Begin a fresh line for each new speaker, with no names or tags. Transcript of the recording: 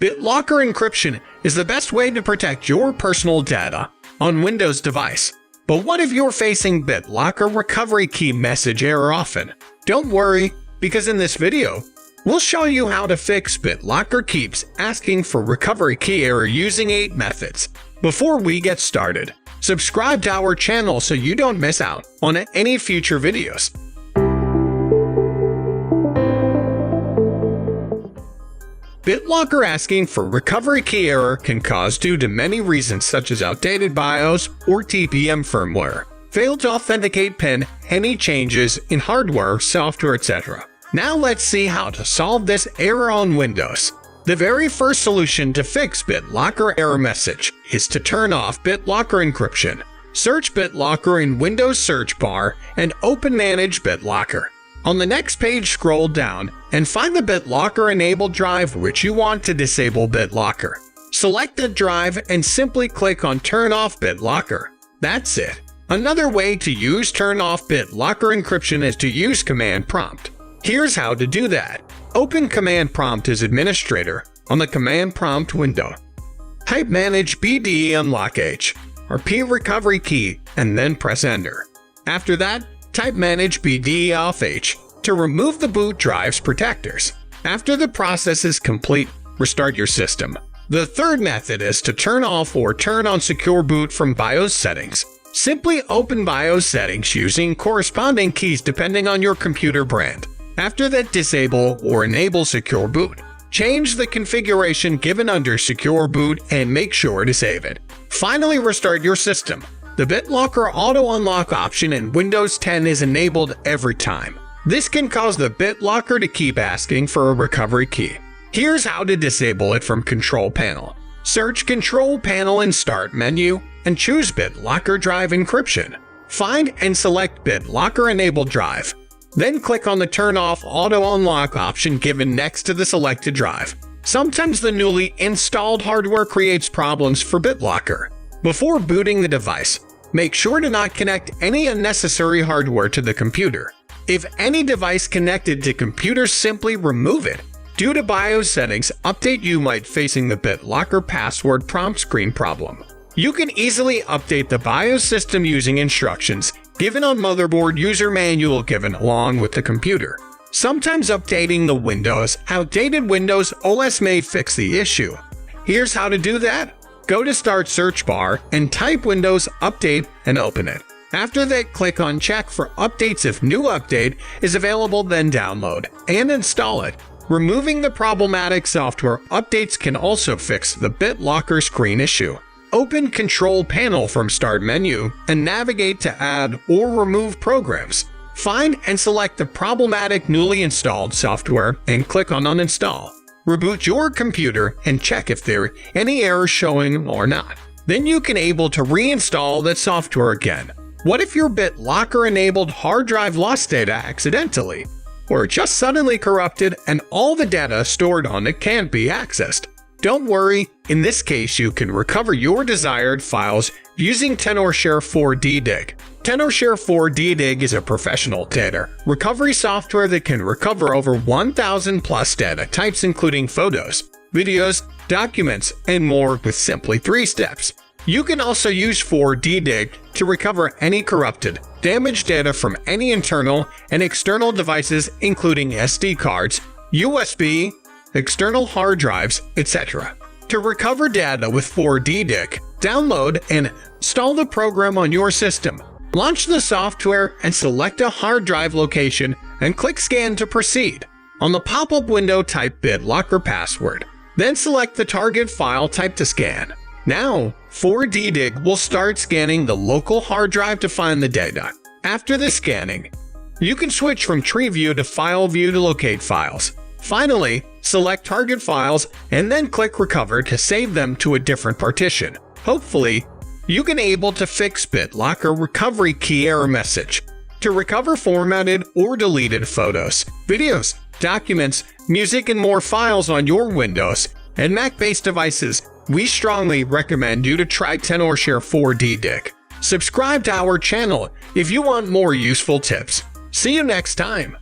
BitLocker Encryption is the best way to protect your personal data on Windows device. But what if you're facing BitLocker recovery key message error often? Don't worry, because in this video, we'll show you how to fix BitLocker keeps asking for recovery key error using 8 methods. Before we get started, subscribe to our channel so you don't miss out on any future videos. BitLocker asking for recovery key error can cause due to many reasons such as outdated BIOS or TPM firmware, failed to authenticate PIN, any changes in hardware, software, etc. Now let's see how to solve this error on Windows. The very first solution to fix BitLocker error message is to turn off BitLocker Encryption. Search BitLocker in Windows search bar and open Manage BitLocker. On the next page, scroll down and find the BitLocker enabled drive which you want to disable BitLocker. Select the drive and simply click on Turn off BitLocker. That's it. Another way to use Turn off BitLocker Encryption is to use Command Prompt. Here's how to do that. Open Command Prompt as administrator on the Command Prompt window. Type Manage BDE Unlock H or P recovery key and then press Enter. After that, type Manage BDE Off H to remove the boot drive's protectors. After the process is complete, restart your system. The third method is to turn off or turn on secure boot from BIOS settings. Simply open BIOS settings using corresponding keys depending on your computer brand. After that, disable or enable secure boot. Change the configuration given under secure boot and make sure to save it. Finally, restart your system. The BitLocker Auto Unlock option in Windows 10 is enabled every time. This can cause the BitLocker to keep asking for a recovery key. Here's how to disable it from Control Panel. Search Control Panel in Start menu and choose BitLocker Drive Encryption. Find and select BitLocker Enabled Drive. Then click on the Turn Off Auto Unlock option given next to the selected drive. Sometimes the newly installed hardware creates problems for BitLocker. Before booting the device, make sure to not connect any unnecessary hardware to the computer. If any device connected to computer, simply remove it. Due to BIOS settings update, you might facing the BitLocker password prompt screen problem. You can easily update the BIOS system using instructions given on motherboard user manual given along with the computer. Sometimes updating the outdated Windows OS may fix the issue. Here's how to do that. Go to Start search bar and type Windows Update and open it. After that, click on Check for updates. If new update is available, then download and install it. Removing the problematic software updates can also fix the BitLocker screen issue. Open Control Panel from Start menu and navigate to add or remove programs. Find and select the problematic newly installed software and click on Uninstall. Reboot your computer and check if there are any errors showing or not. Then you can able to reinstall that software again. What if your BitLocker enabled hard drive lost data accidentally, or just suddenly corrupted and all the data stored on it can't be accessed? Don't worry, in this case you can recover your desired files using Tenorshare 4DDig. Tenorshare 4DDig is a professional data recovery software that can recover over 1,000 plus data types including photos, videos, documents, and more with simply 3 steps. You can also use 4DDig to recover any corrupted, damaged data from any internal and external devices including SD cards, USB, external hard drives, etc. To recover data with 4DDig, download and install the program on your system. Launch the software and select a hard drive location and click Scan to proceed. On the pop-up window, type BitLocker password. Then select the target file type to scan. Now, 4DDig will start scanning the local hard drive to find the data. After the scanning, you can switch from Tree View to File View to locate files. Finally, select target files and then click Recover to save them to a different partition. Hopefully, you can able to fix BitLocker recovery key error message. To recover formatted or deleted photos, videos, documents, music, and more files on your Windows and Mac-based devices, we strongly recommend you to try Tenorshare 4DDig. Subscribe to our channel if you want more useful tips. See you next time.